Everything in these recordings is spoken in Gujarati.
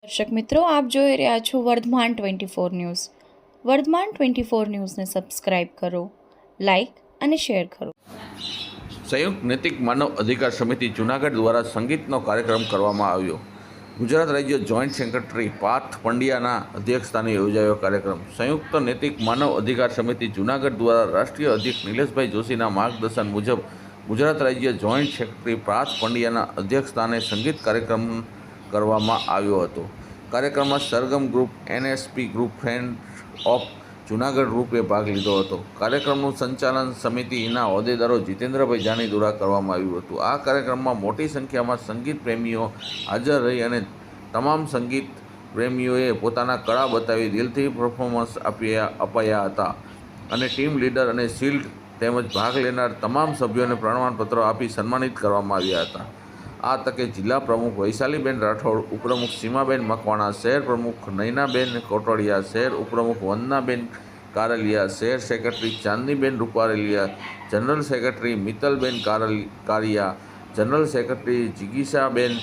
દર્શક મિત્રો, આપ જોઈ રહ્યા છો વર્ધમાન 24 ન્યૂઝ. વર્ધમાન 24 ન્યૂઝને સબસ્ક્રાઇબ કરો, લાઇક અને શેર કરો. સંયુક્ત નૈતિક માનવ અધિકાર સમિતિ જૂનાગઢ દ્વારા સંગીતનો કાર્યક્રમ કરવામાં આવ્યો. ગુજરાત રાજ્ય જોઈન્ટ સેક્રેટરી પાર્થ પંડ્યાના અધ્યક્ષસ્થાને યોજાયો કાર્યક્રમ. સંયુક્ત નૈતિક માનવ અધિકાર સમિતિ જૂનાગઢ દ્વારા રાષ્ટ્રીય અધ્યક્ષ નિલેશભાઈ જોશીના માર્ગદર્શન મુજબ ગુજરાત રાજ્ય જોઈન્ટ સેક્રેટરી પાર્થ પંડ્યાના અધ્યક્ષસ્થાને સંગીત કાર્યક્રમ કરવામાં આવ્યો હતો. કાર્યક્રમમાં Sargam group, NSP group, friend of Junagadh ગ્રુપે ભાગ લીધો હતો. કાર્યક્રમનું સંચાલન સમિતિના હોદ્દેદારો જીતેન્દ્રભાઈ જાની દ્વારા કરવામાં આવ્યું હતું. આ કાર્યક્રમમાં મોટી સંખ્યામાં સંગીત પ્રેમીઓ હાજર રહી અને તમામ સંગીત પ્રેમીઓએ પોતાના કળા બતાવી દિલથી પરફોર્મન્સ અપાયા હતા અને ટીમ લીડર અને શિલ્ડ તેમજ ભાગ લેનાર તમામ સભ્યોને પ્રમાણપત્રો આપી સન્માનિત કરવામાં આવ્યા હતા. આ તકે જિલ્લા પ્રમુખ વૈશાલીબેન રાઠોડ, ઉપપ્રમુખ સીમાબેન મકવાણા, શહેર પ્રમુખ નયનાબેન કોટડિયા, શહેર ઉપપ્રમુખ વંદનાબેન કારલિયા, શહેર secretary Chandniben Rupareliya, general secretary મિત્તલબેન કારિયા, જનરલ સેક્રેટરી જિગીશાબેન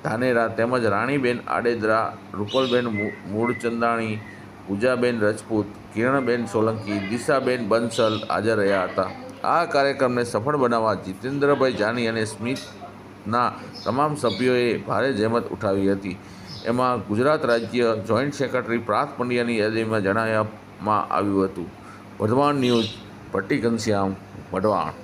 ધાનેરા તેમજ રાણીબેન આડેદરા, રૂપલબેન મૂળચંદાણી, પૂજાબેન રજપૂત, કિરણબેન સોલંકી, દિશાબેન બંસલ હાજર રહ્યા હતા. આ કાર્યક્રમને સફળ બનાવવા જીતેન્દ્રભાઈ જાની અને સ્મિતના તમામ સભ્યોએ ભારે જહેમત ઉઠાવી હતી. એમાં ગુજરાત રાજ્ય જોઈન્ટ સેક્રેટરી પાર્થ પંડ્યાની યાદીમાં જણાવવામાં આવ્યું હતું. વર્ધમાન ન્યૂઝ, ભટ્ટી ઘનશ્યામ, વઢવાણ.